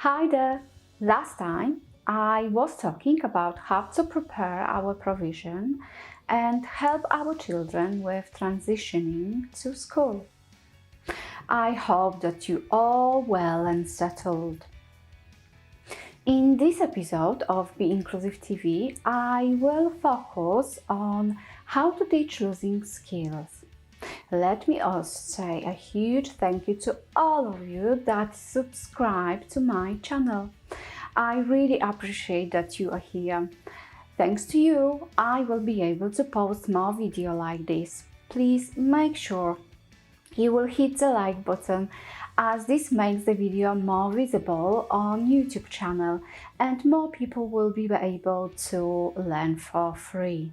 Hi there! Last time I was talking about how to prepare our provision and help our children with transitioning to school. I hope that you are well and settled. In this episode of Be Inclusive TV, I will focus on how to teach losing skills. Let me also say a huge thank you to all of you that subscribe to my channel. I really appreciate that you are here. Thanks to you, I will be able to post more videos like this. Please make sure you will hit the like button, as this makes the video more visible on YouTube channel and more people will be able to learn for free.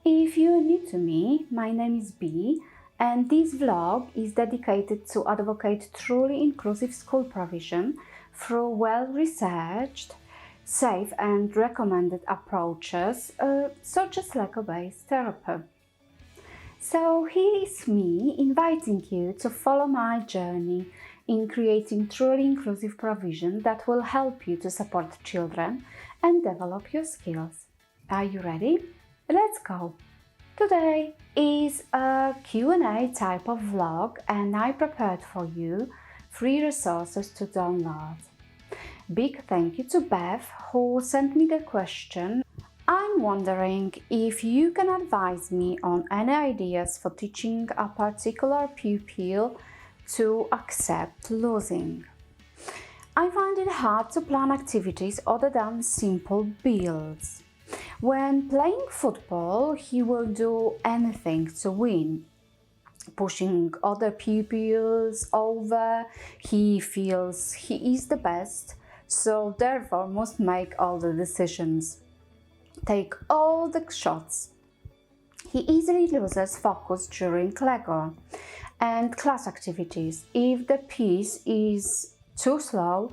If you are new to me, my name is Bee, and this vlog is dedicated to advocate truly inclusive school provision through well-researched, safe and recommended approaches such as Lego-based therapy. So here is me inviting you to follow my journey in creating truly inclusive provision that will help you to support children and develop your skills. Are you ready? Let's go! Today is a Q&A type of vlog and I prepared for you free resources to download. Big thank you to Bev who sent me the question. I'm wondering if you can advise me on any ideas for teaching a particular pupil to accept losing. I find it hard to plan activities other than simple builds. When playing football, he will do anything to win. Pushing other pupils over, he feels he is the best, so therefore must make all the decisions. Take all the shots. He easily loses focus during Lego and class activities. If the piece is too slow,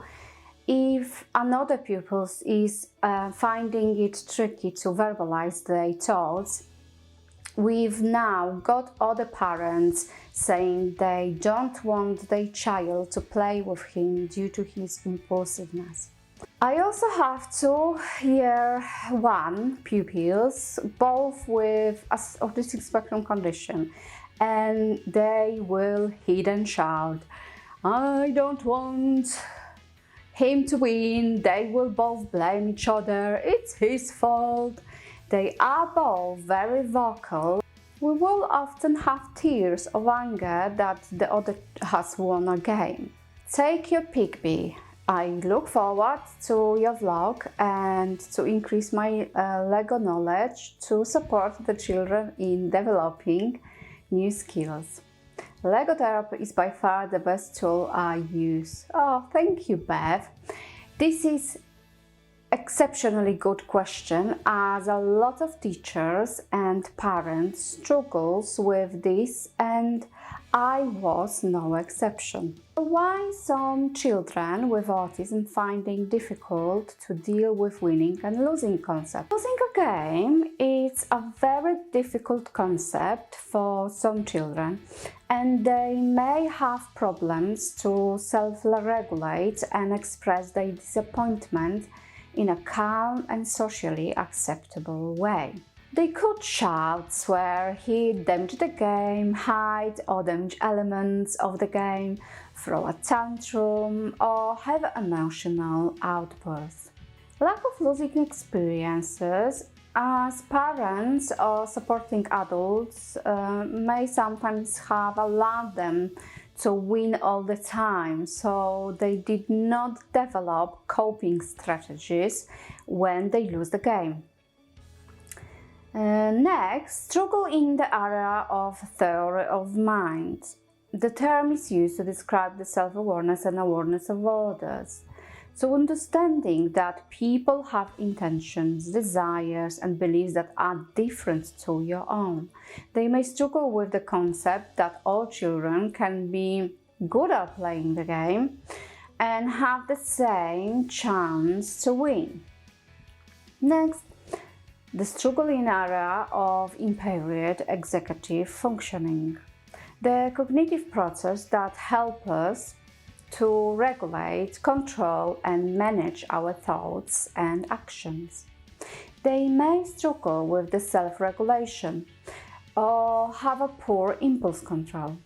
if another pupil is finding it tricky to verbalize their thoughts, we've now got other parents saying they don't want their child to play with him due to his impulsiveness. I also have two year one pupils, both with autistic spectrum condition, and they will hit and shout, "I don't want him to win." They will both blame each other. It's his fault. They are both very vocal. We will often have tears of anger that the other has won a game. Take your pick, Bee. I look forward to your vlog and to increase my Lego knowledge to support the children in developing new skills. Lego therapy is by far the best tool I use. Oh, thank you, Bev. This is exceptionally good question, as a lot of teachers and parents struggles with this, and I was no exception. Why some children with autism finding difficult to deal with winning and losing concept? Losing a game is a very difficult concept for some children, and they may have problems to self-regulate and express their disappointment in a calm and socially acceptable way. They could shout, swear, hit, damage the game, hide or damage elements of the game, throw a tantrum, or have emotional outbursts. Lack of losing experiences as parents or supporting adults may sometimes have allowed them to win all the time, so they did not develop coping strategies when they lose the game. Next, struggle in the area of theory of mind. The term is used to describe the self-awareness and awareness of others. So understanding that people have intentions, desires and beliefs that are different to your own. They may struggle with the concept that all children can be good at playing the game and have the same chance to win. Next, the struggle in area of impaired executive functioning. The cognitive process that help us to regulate, control, and manage our thoughts and actions. They may struggle with the self-regulation or have a poor impulse control.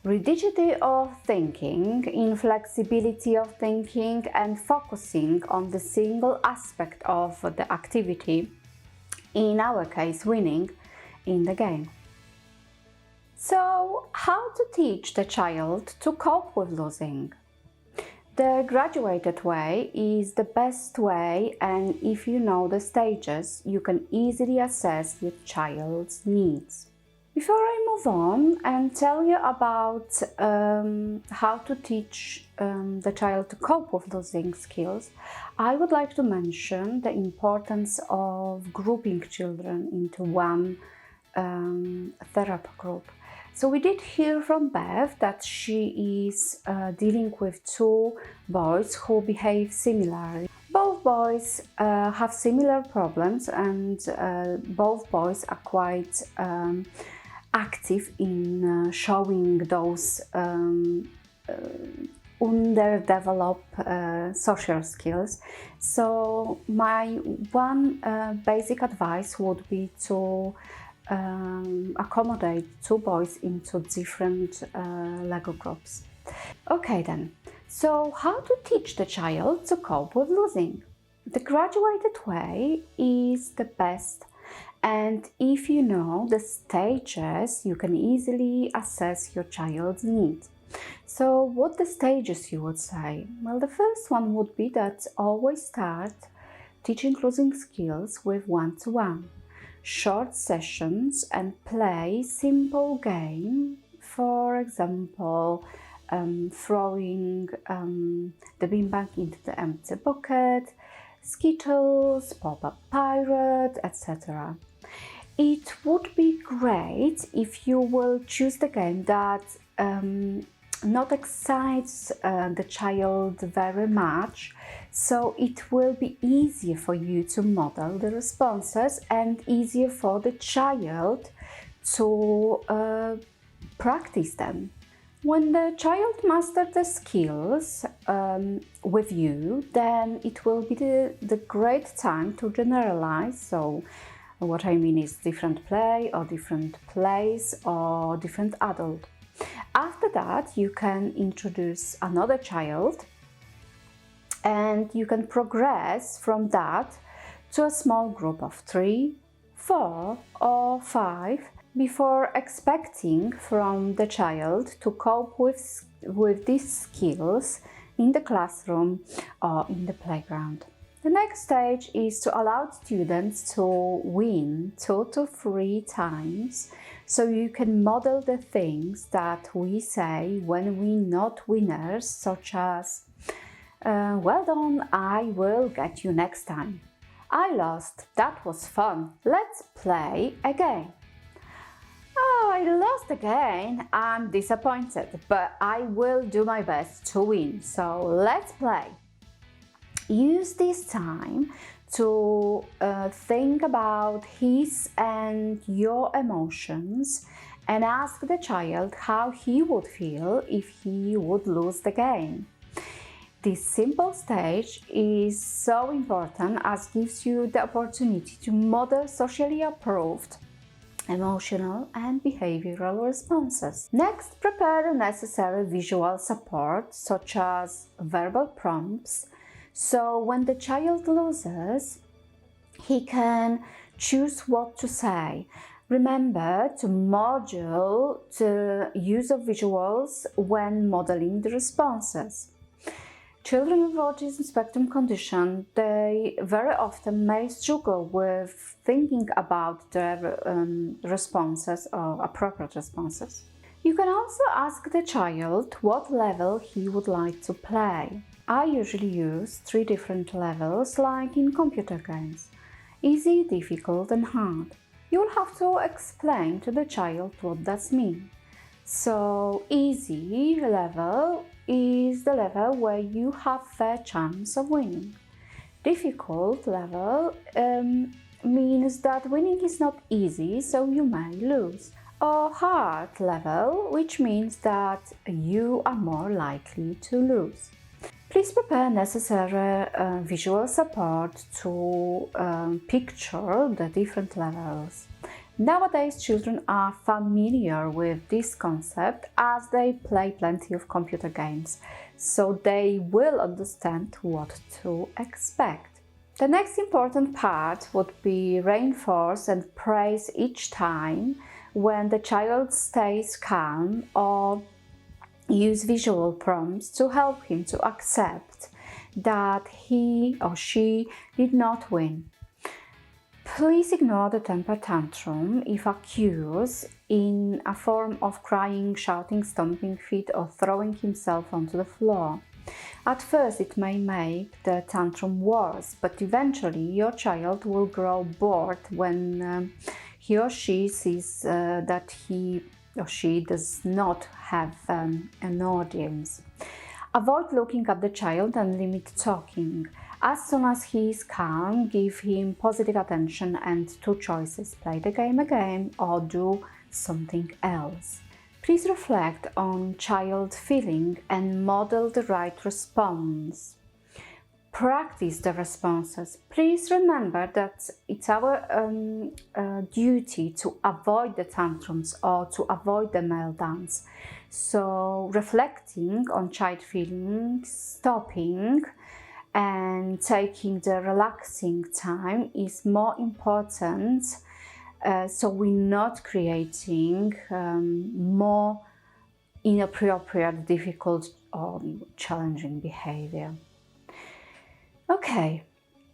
Rigidity of thinking, inflexibility of thinking, and focusing on the single aspect of the activity, in our case, winning in the game. So, how to teach the child to cope with losing? The graduated way is the best way, and if you know the stages, you can easily assess your child's needs. Before I move on and tell you about how to teach the child to cope with losing skills, I would like to mention the importance of grouping children into one therapy group. So we did hear from Bev that she is dealing with two boys who behave similarly. Both boys have similar problems, and both boys are quite active in showing those underdeveloped social skills. So my one basic advice would be to accommodate two boys into different Lego groups. Okay then, so how to teach the child to cope with losing? The graduated way is the best, and if you know the stages, you can easily assess your child's needs. So what the stages you would say? Well, the first one would be that always start teaching losing skills with one-to-one. Short sessions and play simple game, for example, throwing the beanbag into the empty bucket, Skittles, Pop-Up Pirate, etc. It would be great if you will choose the game that not excites the child very much, so it will be easier for you to model the responses and easier for the child to practice them. When the child masters the skills with you, then it will be the great time to generalize. So what I mean is different play or different plays or different adult. After that, you can introduce another child and you can progress from that to a small group of 3, 4 or 5 before expecting from the child to cope with these skills in the classroom or in the playground. The next stage is to allow students to win 2 to 3 times, so you can model the things that we say when we're not winners, such as well done, I will get you next time. I lost, that was fun, let's play again. Oh, I lost again, I'm disappointed, but I will do my best to win, so let's play. Use this time to think about his and your emotions and ask the child how he would feel if he would lose the game. This simple stage is so important as gives you the opportunity to model socially approved emotional and behavioral responses. Next, prepare the necessary visual support such as verbal prompts, so when the child loses, he can choose what to say. Remember to module the use of visuals when modeling the responses. Children with autism spectrum condition, they very often may struggle with thinking about their responses or appropriate responses. You can also ask the child what level he would like to play. I usually use 3 different levels like in computer games: easy, difficult and hard. You'll have to explain to the child what that means. So easy level is the level where you have fair chance of winning. Difficult level means that winning is not easy, so you may lose. or hard level, which means that you are more likely to lose. Please prepare necessary visual support to picture the different levels. Nowadays, children are familiar with this concept as they play plenty of computer games, so they will understand what to expect. The next important part would be reinforce and praise each time when the child stays calm, or use visual prompts to help him to accept that he or she did not win. Please ignore the temper tantrum if accused in a form of crying, shouting, stomping feet, or throwing himself onto the floor. At first it may make the tantrum worse, but eventually your child will grow bored when he or she sees that he or she does not have an audience. Avoid looking at the child and limit talking. As soon as he is calm, give him positive attention and two choices: play the game again or do something else. Please reflect on child feeling and model the right response. Practice the responses. Please remember that it's our duty to avoid the tantrums or to avoid the meltdowns. So reflecting on child feelings, stopping and taking the relaxing time is more important, so we're not creating more inappropriate, difficult or challenging behavior. Okay,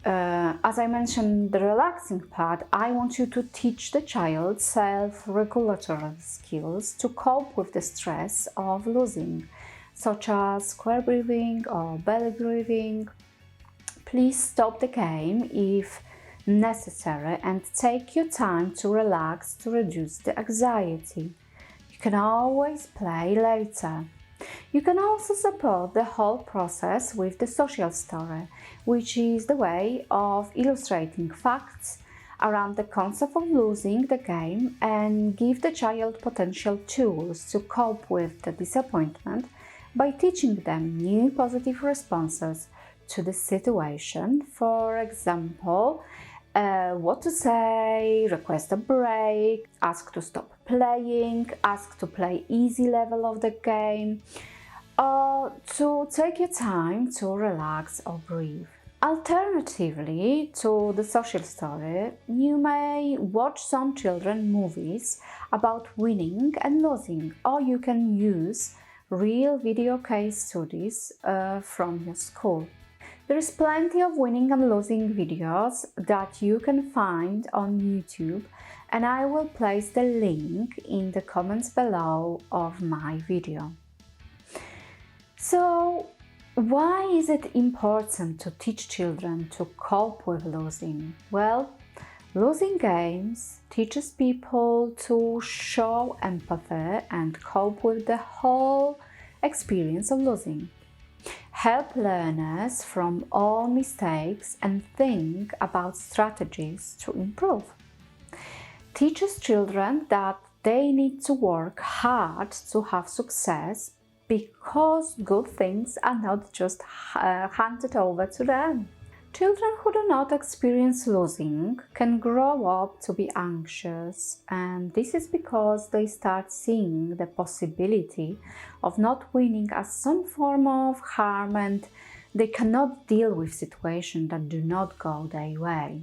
as I mentioned, the relaxing part, I want you to teach the child self-regulatory skills to cope with the stress of losing, such as square breathing or belly breathing. Please stop the game if necessary and take your time to relax to reduce the anxiety. You can always play later. You can also support the whole process with the social story, which is the way of illustrating facts around the concept of losing the game and give the child potential tools to cope with the disappointment by teaching them new positive responses to the situation. For example, what to say, request a break, ask to stop playing, ask to play easy level of the game, or to take your time to relax or breathe. Alternatively to the social story, you may watch some children movies about winning and losing, or you can use real video case studies from your school. There is plenty of winning and losing videos that you can find on YouTube, and I will place the link in the comments below of my video. So, why is it important to teach children to cope with losing? Well, losing games teaches people to show empathy and cope with the whole experience of losing. Help learners from all mistakes and think about strategies to improve. Teaches children that they need to work hard to have success because good things are not just handed over to them. Children who do not experience losing can grow up to be anxious, and this is because they start seeing the possibility of not winning as some form of harm, and they cannot deal with situations that do not go their way.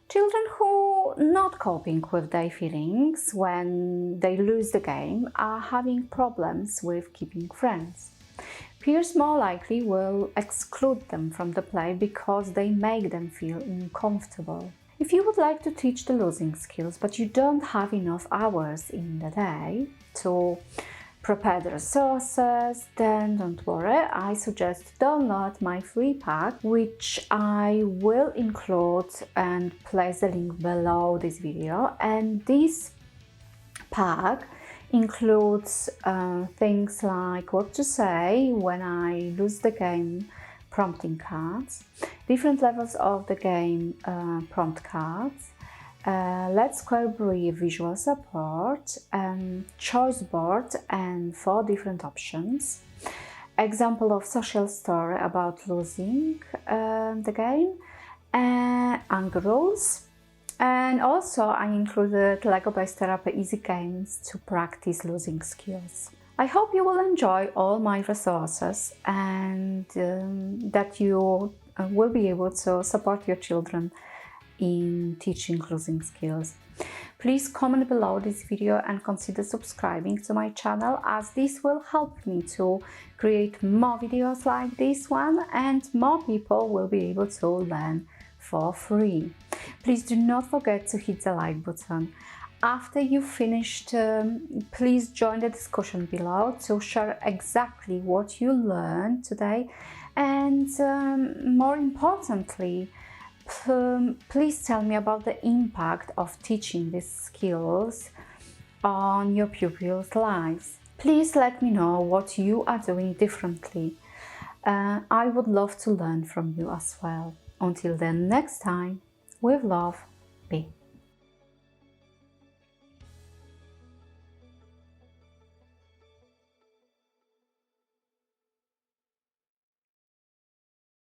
Children who not coping with their feelings when they lose the game are having problems with keeping friends. Peers more likely will exclude them from the play because they make them feel uncomfortable. If you would like to teach the losing skills but you don't have enough hours in the day to prepare the resources, then don't worry, I suggest download my free pack, which I will include and place the link below this video. And this pack includes things like what to say when I lose the game prompting cards, different levels of the game prompt cards, Let's Query visual support, choice board and 4 different options, example of social story about losing the game, anger rules, and also I included Lego-based therapy easy games to practice losing skills. I hope you will enjoy all my resources and that you will be able to support your children in teaching losing skills. Please comment below this video and consider subscribing to my channel, as this will help me to create more videos like this one and more people will be able to learn for free. Please do not forget to hit the like button. After you've finished, please join the discussion below to share exactly what you learned today, and more importantly, please tell me about the impact of teaching these skills on your pupils' lives. Please let me know what you are doing differently. I would love to learn from you as well. Until then, next time, with love, Bea.